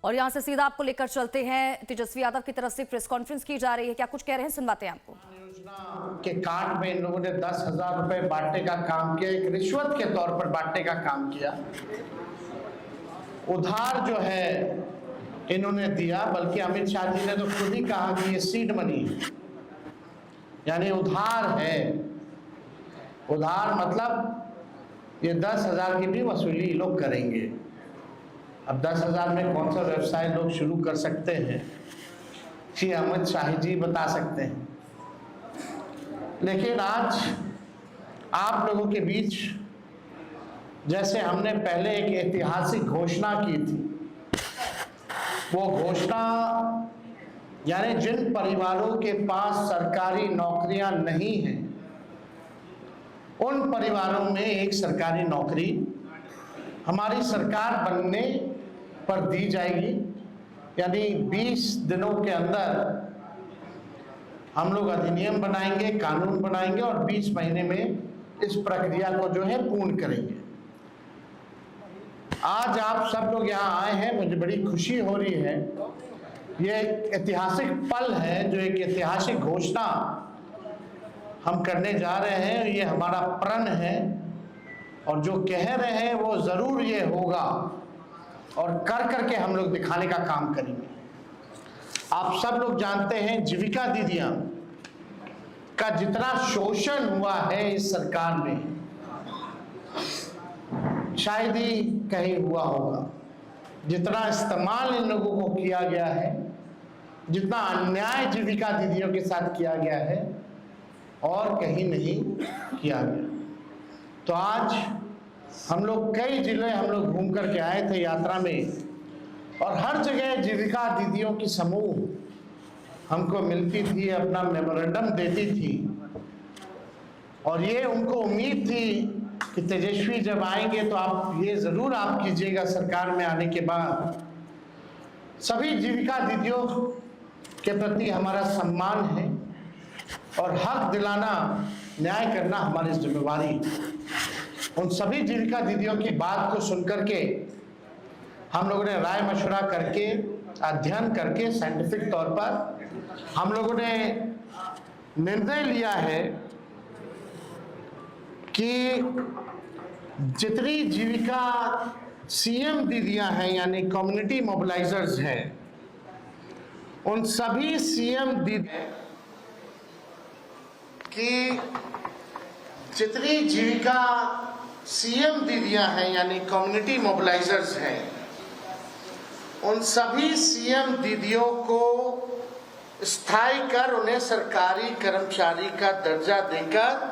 और यहाँ से सीधा आपको लेकर चलते हैं, तेजस्वी यादव की तरफ से प्रेस कॉन्फ्रेंस की जा रही है, क्या कुछ कह रहे हैं सुनवाते हैं आपको। योजना के कार्ड में इन लोगों ने 10,000 रुपए बांटने का काम किया, एक रिश्वत के तौर पर बांटने का काम किया। उधार जो है इन्होंने दिया, बल्कि अमित शाह जी ने तो खुद ही कहा कि ये सीड मनी है, यानी उधार है। उधार मतलब ये 10,000 की भी वसूली लोग करेंगे। अब 10,000 में कौन सा व्यवसाय लोग शुरू कर सकते हैं, श्री अमित शाह जी बता सकते हैं। लेकिन आज आप लोगों के बीच जैसे हमने पहले एक ऐतिहासिक घोषणा की थी, वो घोषणा यानी जिन परिवारों के पास सरकारी नौकरियां नहीं हैं, उन परिवारों में एक सरकारी नौकरी हमारी सरकार बनने पर दी जाएगी। यानी 20 दिनों के अंदर हम लोग अधिनियम बनाएंगे, कानून बनाएंगे और 20 महीने में इस प्रक्रिया को जो है पूर्ण करेंगे। आज आप सब लोग यहाँ आए हैं, मुझे बड़ी खुशी हो रही है। ये एक ऐतिहासिक पल है, जो एक ऐतिहासिक घोषणा हम करने जा रहे हैं। ये हमारा प्रण है और जो कह रहे हैं वो जरूर ये होगा और कर करके हम लोग दिखाने का काम करेंगे। आप सब लोग जानते हैं जीविका दीदियां का जितना शोषण हुआ है इस सरकार में, शायद ही कहीं हुआ होगा। जितना इस्तेमाल इन लोगों को किया गया है, जितना अन्याय जीविका दीदियों के साथ किया गया है, और कहीं नहीं किया गया। तो आज हम लोग कई जिले हम लोग घूम करके आए थे यात्रा में, और हर जगह जीविका दीदियों की समूह हमको मिलती थी, अपना मेमोरेंडम देती थी। और ये उनको उम्मीद थी कि तेजस्वी जब आएंगे तो आप ये जरूर आप कीजिएगा सरकार में आने के बाद। सभी जीविका दीदियों के प्रति हमारा सम्मान है और हक दिलाना, न्याय करना हमारी जिम्मेवारी। उन सभी जीविका दीदियों की बात को सुनकर के हम लोगों ने राय मशवरा करके, अध्ययन करके, साइंटिफिक तौर पर हम लोगों ने निर्णय लिया है कि जितनी जीविका सीएम दीदियां हैं, यानी कम्युनिटी मोबिलाइजर्स हैं, उन सभी सीएम दीदी की जितनी जीविका सीएम दीदियां हैं, यानी कम्युनिटी मोबिलाइजर्स हैं, उन सभी सीएम दीदियों को स्थायी कर उन्हें सरकारी कर्मचारी का दर्जा देकर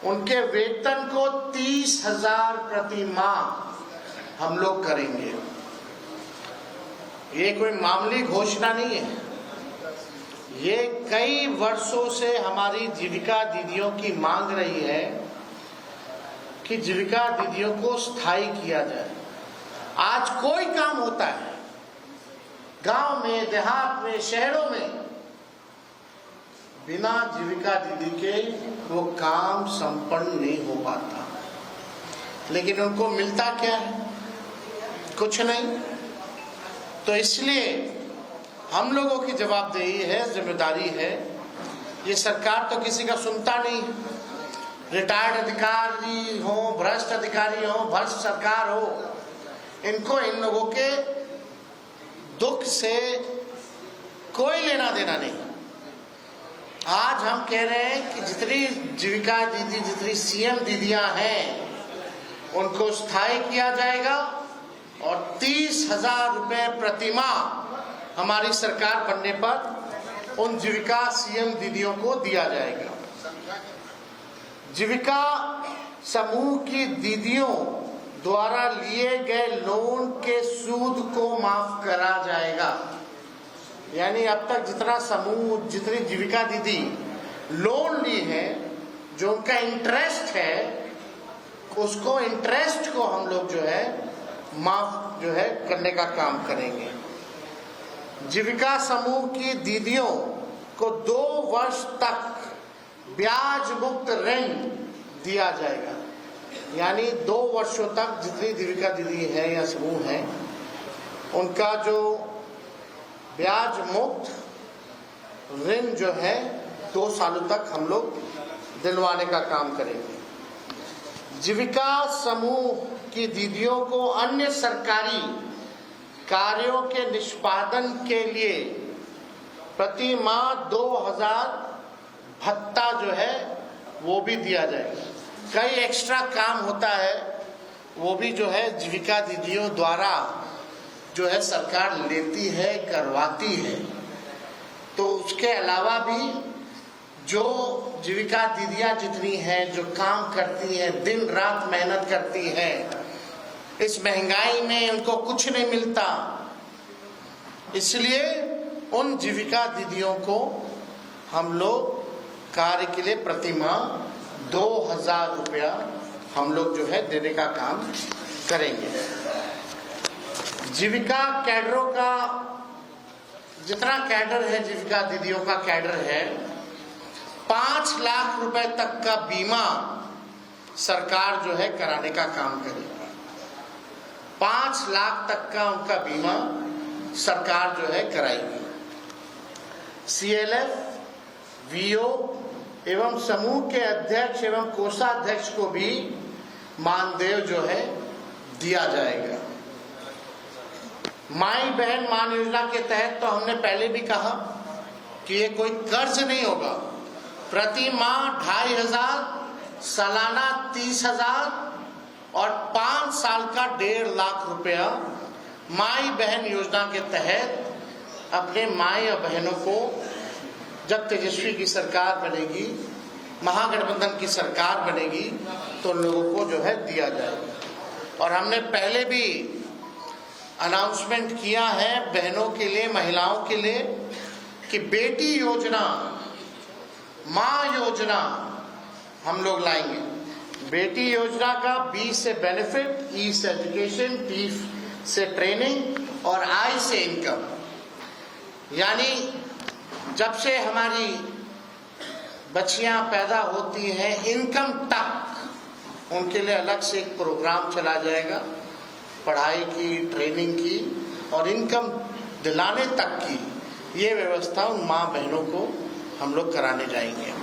उनके वेतन को 30,000 प्रति माह हम लोग करेंगे। ये कोई मामूली घोषणा नहीं है, ये कई वर्षों से हमारी जीविका दीदियों की मांग रही है कि जीविका दीदियों को स्थायी किया जाए। आज कोई काम होता है गांव में, देहात में, शहरों में, बिना जीविका दीदी के वो काम संपन्न नहीं हो पाता। लेकिन उनको मिलता क्या है? कुछ नहीं। तो इसलिए हम लोगों की जवाबदेही है, जिम्मेदारी है। ये सरकार तो किसी का सुनता नहीं। रिटायर्ड अधिकारी हो, भ्रष्ट अधिकारी हो, भ्रष्ट सरकार हो, इनको इन लोगों के दुख से कोई लेना देना नहीं। आज हम कह रहे हैं कि जितनी जीविका दीदी, जितनी सीएम दीदियां हैं, उनको स्थायी किया जाएगा और 30,000 रुपए प्रति माह हमारी सरकार बनने पर उन जीविका सीएम दीदियों को दिया जाएगा। जीविका समूह की दीदियों द्वारा लिए गए लोन के सूद को माफ करा जाएगा। यानी अब तक जितना समूह, जितनी जीविका दीदी लोन ली है, जो उनका इंटरेस्ट है, उसको इंटरेस्ट को हम लोग जो है माफ जो है करने का काम करेंगे। जीविका समूह की दीदियों को 2 वर्ष तक ब्याज मुक्त ऋण दिया जाएगा। यानी 2 वर्षों तक जितनी जीविका दीदी है या समूह है, उनका जो ब्याज मुक्त ऋण जो है 2 सालों तक हम लोग दिलवाने का काम करेंगे। जीविका समूह की दीदियों को अन्य सरकारी कार्यों के निष्पादन के लिए प्रति माह 2000 भत्ता जो है वो भी दिया जाएगा। कई एक्स्ट्रा काम होता है वो भी जो है जीविका दीदियों द्वारा जो है सरकार लेती है, करवाती है। तो उसके अलावा भी जो जीविका दीदियां जितनी हैं, जो काम करती हैं, दिन रात मेहनत करती हैं, इस महंगाई में उनको कुछ नहीं मिलता, इसलिए उन जीविका दीदियों को हम लोग कार्य के लिए प्रति माह 2000 रुपया हम लोग जो है देने का काम करेंगे। जीविका कैडरों का जितना कैडर है, जीविका दीदियों का कैडर है, 5 लाख रुपए तक का बीमा सरकार जो है कराने का काम करेगी। 5 लाख तक का उनका बीमा सरकार जो है कराएगी। CLF, VO एवं समूह के अध्यक्ष एवं कोषाध्यक्ष को भी मानदेय जो है दिया जाएगा। माई बहन मान योजना के तहत तो हमने पहले भी कहा कि ये कोई कर्ज नहीं होगा। प्रति माह 2500, सालाना 30,000 और 5 साल का 1.5 लाख रुपया माई बहन योजना के तहत अपने माई और बहनों को जब तेजस्वी की सरकार बनेगी, महागठबंधन की सरकार बनेगी, तो लोगों को जो है दिया जाएगा। और हमने पहले भी अनाउंसमेंट किया है बहनों के लिए, महिलाओं के लिए कि बेटी योजना, माँ योजना हम लोग लाएंगे। बेटी योजना का B से बेनिफिट, E से एजुकेशन, T से ट्रेनिंग और I से इनकम। यानी जब से हमारी बच्चियां पैदा होती हैं इनकम तक उनके लिए अलग से एक प्रोग्राम चला जाएगा, पढ़ाई की, ट्रेनिंग की और इनकम दिलाने तक की ये व्यवस्था उन माँ बहनों को हम लोग कराने जाएंगे।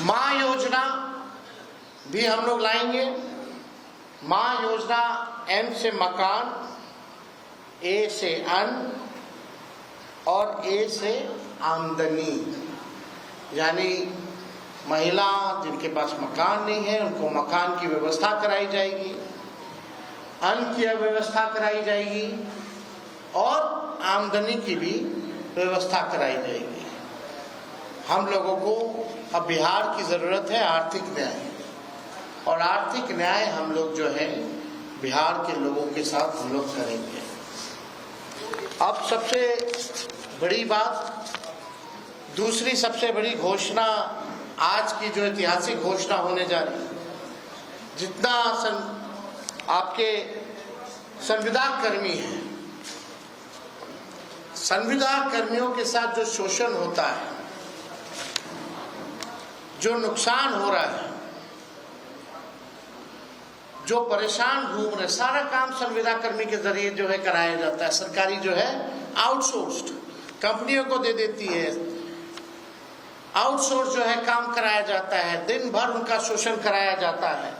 माँ योजना भी हम लोग लाएंगे। माँ योजना M से मकान, A से अन्न और A से आमदनी। यानी महिला जिनके पास मकान नहीं है उनको मकान की व्यवस्था कराई जाएगी, अन्न की व्यवस्था कराई जाएगी और आमदनी की भी व्यवस्था कराई जाएगी। हम लोगों को अब बिहार की जरूरत है आर्थिक न्याय, और आर्थिक न्याय हम लोग जो है बिहार के लोगों के साथ हम लोग करेंगे। अब सबसे बड़ी बात, दूसरी सबसे बड़ी घोषणा आज की जो ऐतिहासिक घोषणा होने जा रही है, जितना आपके संविदा कर्मी हैं, संविदा कर्मियों के साथ जो शोषण होता है, जो नुकसान हो रहा है, जो परेशान घूम रहे, सारा काम संविदा कर्मी के जरिए जो है कराया जाता है। सरकारी जो है आउटसोर्स्ड कंपनियों को दे देती है, आउटसोर्स जो है काम कराया जाता है, दिन भर उनका शोषण कराया जाता है।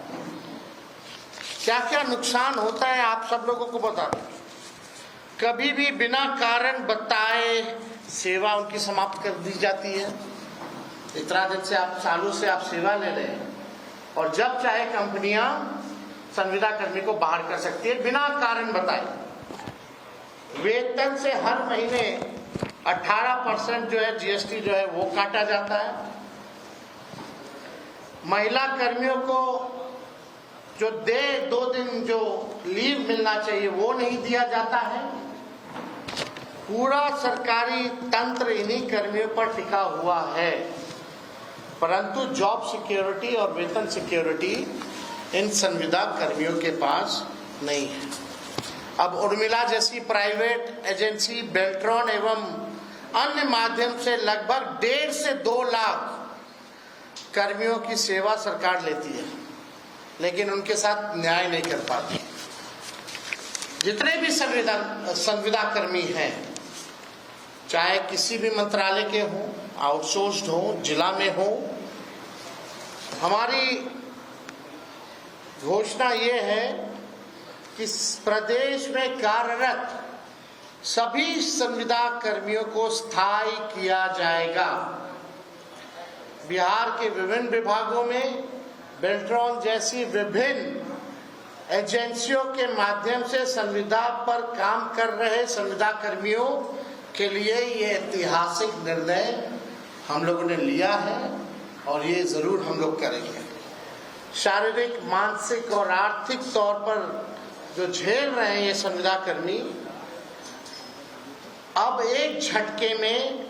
क्या क्या नुकसान होता है आप सब लोगों को बता दें। कभी भी बिना कारण बताए सेवा उनकी समाप्त कर दी जाती है। इतना दिन से आप, सालों से आप सेवा ले रहे हैं और जब चाहे कंपनियां संविदा कर्मी को बाहर कर सकती है बिना कारण बताए। वेतन से हर महीने 18% जो है GST जो है वो काटा जाता है। महिला कर्मियों को जो 2 दिन जो लीव मिलना चाहिए वो नहीं दिया जाता है। पूरा सरकारी तंत्र इन्हीं कर्मियों पर टिका हुआ है, परंतु जॉब सिक्योरिटी और वेतन सिक्योरिटी इन संविदा कर्मियों के पास नहीं है। अब उर्मिला जैसी प्राइवेट एजेंसी, बेल्ट्रॉन एवं अन्य माध्यम से लगभग 1.5 से 2 लाख कर्मियों की सेवा सरकार लेती है, लेकिन उनके साथ न्याय नहीं कर पाती। जितने भी संविदा कर्मी हैं, चाहे किसी भी मंत्रालय के हों, आउटसोर्स्ड हो, जिला में हो, हमारी घोषणा ये है कि प्रदेश में कार्यरत सभी संविदा कर्मियों को स्थायी किया जाएगा। बिहार के विभिन्न विभागों में बेल्ट्रॉन जैसी विभिन्न एजेंसियों के माध्यम से संविदा पर काम कर रहे संविदा कर्मियों के लिए ये ऐतिहासिक निर्णय हम लोगों ने लिया है और ये जरूर हम लोग करेंगे। शारीरिक, मानसिक और आर्थिक तौर पर जो झेल रहे हैं ये संविदा कर्मी, अब एक झटके में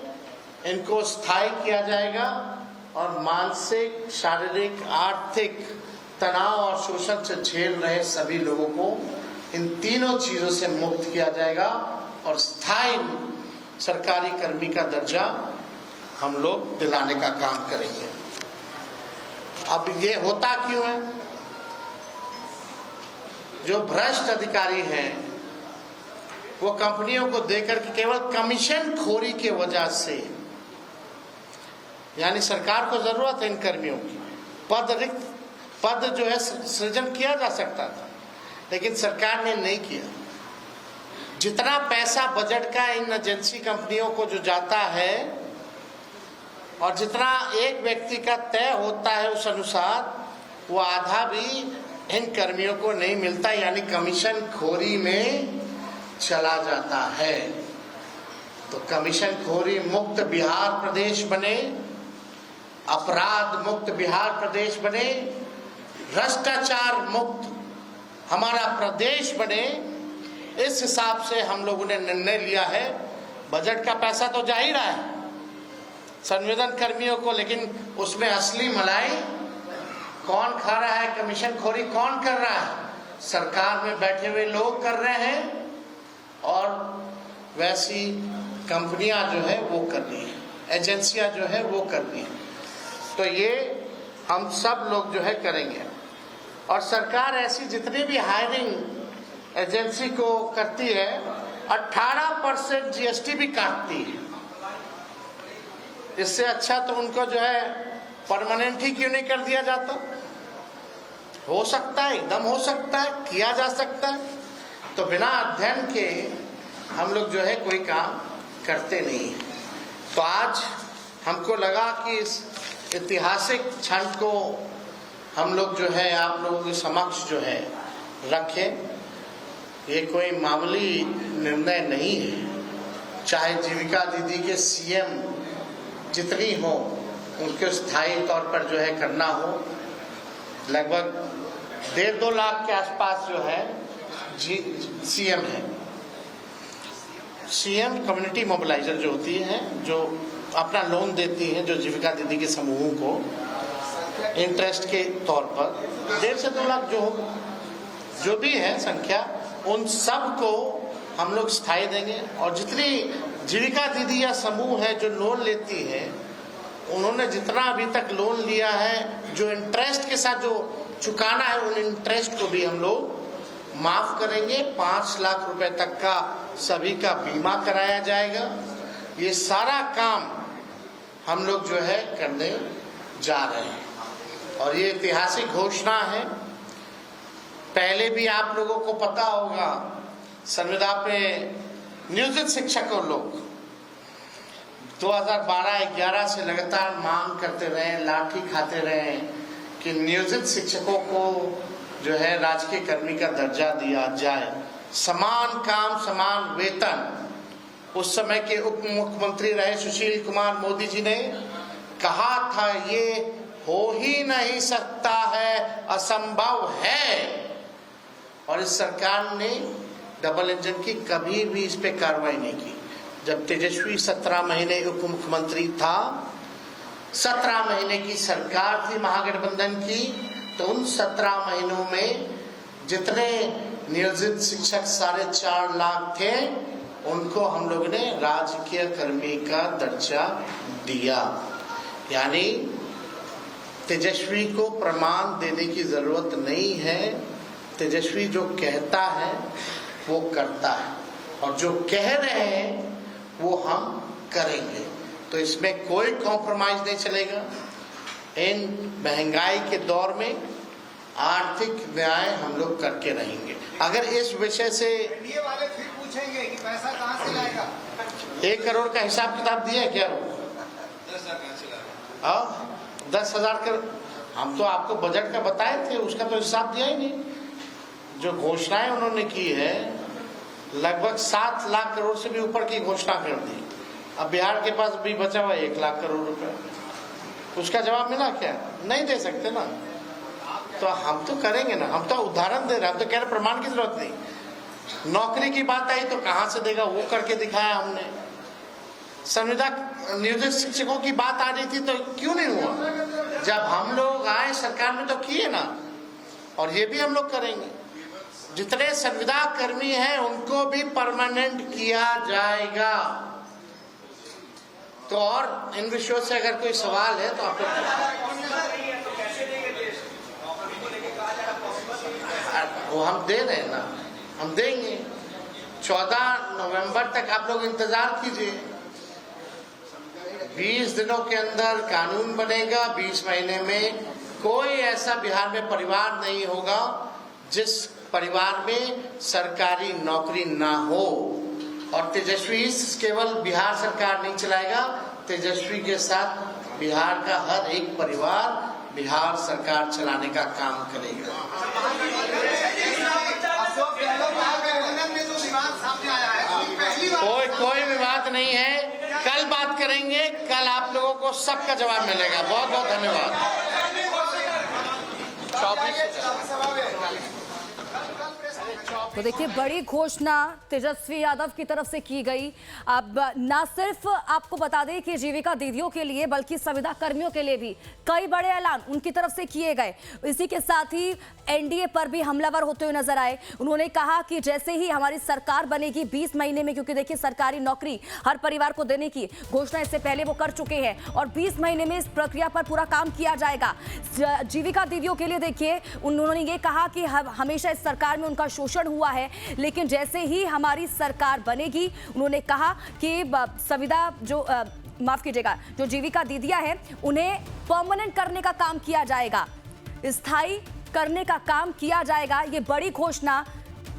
इनको स्थायी किया जाएगा और मानसिक, शारीरिक, आर्थिक तनाव और शोषण से झेल रहे सभी लोगों को इन तीनों चीजों से मुक्त किया जाएगा और स्थायी सरकारी कर्मी का दर्जा हम लोग दिलाने का काम करेंगे। अब ये होता क्यों है? जो भ्रष्ट अधिकारी हैं वो कंपनियों को देकर के केवल कमीशन खोरी की वजह से, यानी सरकार को जरूरत है इन कर्मियों की, पद जो है सृजन किया जा सकता था, लेकिन सरकार ने नहीं किया। जितना पैसा बजट का इन एजेंसी कंपनियों को जो जाता है और जितना एक व्यक्ति का तय होता है उस अनुसार, वो आधा भी इन कर्मियों को नहीं मिलता, यानी कमीशन खोरी में चला जाता है। तो कमीशन खोरी मुक्त बिहार प्रदेश बने, अपराध मुक्त बिहार प्रदेश बने, भ्रष्टाचार मुक्त हमारा प्रदेश बने, इस हिसाब से हम लोगों ने निर्णय लिया है। बजट का पैसा तो जा ही रहा है संविदा कर्मियों को, लेकिन उसमें असली मलाई कौन खा रहा है, कमीशन खोरी कौन कर रहा है? सरकार में बैठे हुए लोग कर रहे हैं और वैसी कंपनियां जो है वो कर रही है, एजेंसियां जो है वो कर रही है। तो ये हम सब लोग जो है करेंगे। और सरकार ऐसी जितनी भी हायरिंग एजेंसी को करती है 18% जीएसटी भी काटती है। इससे अच्छा तो उनको जो है परमानेंट ही क्यों नहीं कर दिया जाता? हो सकता है, एकदम हो सकता है, किया जा सकता है। तो बिना अध्ययन के हम लोग जो है कोई काम करते नहीं है। तो आज हमको लगा कि इस ऐतिहासिक क्षण को हम लोग जो है आप लोगों के समक्ष जो है रखें। ये कोई मामूली निर्णय नहीं है। चाहे जीविका दीदी के सीएम जितनी हो उनके स्थायी तौर पर जो है करना हो, लगभग 1.5-2 लाख के आसपास जो है सीएम है। सीएम कम्युनिटी मोबिलाइजर जो होती है, जो अपना लोन देती है, जो जीविका दीदी के समूहों को इंटरेस्ट के तौर पर 1.5 से 2 लाख जो भी है संख्या, उन सब को हम लोग स्थायी देंगे। और जितनी जीविका दीदी या समूह है जो लोन लेती है, उन्होंने जितना अभी तक लोन लिया है, जो इंटरेस्ट के साथ जो चुकाना है, उन इंटरेस्ट को भी हम लोग माफ करेंगे। 5 लाख रुपए तक का सभी का बीमा कराया जाएगा। ये सारा काम हम लोग जो है करने जा रहे हैं और ये ऐतिहासिक घोषणा है। पहले भी आप लोगों को पता होगा, संविदा पे नियोजित शिक्षकों लोग 2012-11 से लगातार मांग करते रहे, लाठी खाते रहे कि नियोजित शिक्षकों को जो है राजकीय कर्मी का दर्जा दिया जाए, समान काम समान वेतन। उस समय के उप मुख्यमंत्री रहे सुशील कुमार मोदी जी ने कहा था ये हो ही नहीं सकता है, असंभव है। और इस सरकार ने डबल इंजन की कभी भी इस पे कार्रवाई नहीं की। जब तेजस्वी 17 महीने उप मुख्यमंत्री था, 17 महीने की सरकार थी महागठबंधन की, तो उन 17 महीनों में जितने नियोजित शिक्षक 4.5 लाख थे, उनको हम लोग ने राजकीय कर्मी का दर्जा दिया। यानी तेजस्वी को प्रमाण देने की जरूरत नहीं है। तेजस्वी जो कहता है वो करता है, और जो कह रहे हैं वो हम करेंगे। तो इसमें कोई कॉम्प्रोमाइज नहीं चलेगा। इन महंगाई के दौर में आर्थिक न्याय हम लोग करके रहेंगे। अगर इस विषय से एनडीए वाले फिर पूछेंगे कि पैसा कहाँ से लाएगा, 1 करोड़ का हिसाब किताब दिया क्या? 10,000 करोड़ हम तो आपको बजट का बताए थे, उसका तो हिसाब दिया ही नहीं। जो घोषणाएं उन्होंने की है, लगभग 7 लाख करोड़ से भी ऊपर की घोषणा कर दी। अब बिहार के पास भी बचा हुआ 1 लाख करोड़ रुपए, उसका जवाब मिला क्या? नहीं दे सकते ना। तो हम तो करेंगे ना, हम तो उदाहरण दे रहे हैं, हम तो कह रहे प्रमाण की जरूरत नहीं। नौकरी की बात आई तो कहां से देगा, वो करके दिखाया हमने। संविदा नियोजित शिक्षकों की बात आ रही थी तो क्यों नहीं हुआ? जब हम लोग आए सरकार में तो किए ना, और ये भी हम लोग करेंगे। जितने संविदा कर्मी हैं उनको भी परमानेंट किया जाएगा। तो और इन विषयों से अगर कोई सवाल है तो आप वो हम दे रहे हैं ना, हम देंगे। 14 नवंबर तक आप लोग इंतजार कीजिए। 20 दिनों के अंदर कानून बनेगा। 20 महीने में कोई ऐसा बिहार में परिवार नहीं होगा जिस परिवार में सरकारी नौकरी ना हो। और तेजस्वी केवल बिहार सरकार नहीं चलाएगा, तेजस्वी के साथ बिहार का हर एक परिवार बिहार सरकार चलाने का काम करेगा। कोई विवाद नहीं है, कल बात करेंगे। कल आप लोगों को सबका जवाब मिलेगा। बहुत बहुत धन्यवाद। तो देखिए, बड़ी घोषणा तेजस्वी यादव की तरफ से की गई। अब ना सिर्फ आपको बता दें कि जीविका दीदियों के लिए, बल्कि संविदा कर्मियों के लिए भी कई बड़े ऐलान उनकी तरफ से किए गए। इसी के साथ ही एनडीए पर भी हमलावर होते हुए नजर आए। उन्होंने कहा कि जैसे ही हमारी सरकार बनेगी 20 महीने में, क्योंकि देखिए सरकारी नौकरी हर परिवार को देने की घोषणा इससे पहले वो कर चुके हैं, और 20 महीने में इस प्रक्रिया पर पूरा काम किया जाएगा। जीविका दीदियों के लिए देखिए, उन्होंने ये कहा कि हमेशा इस सरकार में उनका शोषण हुआ है, लेकिन जैसे ही हमारी सरकार बनेगी, उन्होंने कहा कि संविदा जो माफ कीजिएगा, जो जीविका दीदियां हैं उन्हें परमानेंट करने का काम किया जाएगा, स्थायी करने का काम किया जाएगा। ये बड़ी घोषणा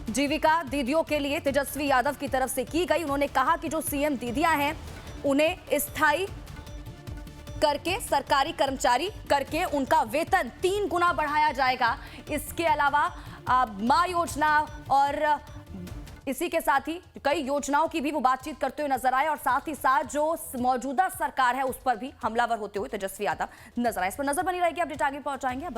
जीविका दीदियों के लिए तेजस्वी यादव की तरफ से की गई। उन्होंने कहा कि जो सीएम दीदियां हैं उन्हें स्थायी करके, सरकारी कर्मचारी करके उनका वेतन 3 गुना बढ़ाया जाएगा। इसके अलावा मां योजना और इसी के साथ ही कई योजनाओं की भी वो बातचीत करते हुए नजर आए, और साथ ही साथ जो मौजूदा सरकार है उस पर भी हमलावर होते हुए तेजस्वी यादव नजर आए। इस पर नजर बनी रहेगी, अपडेट आगे पहुंचाएंगे।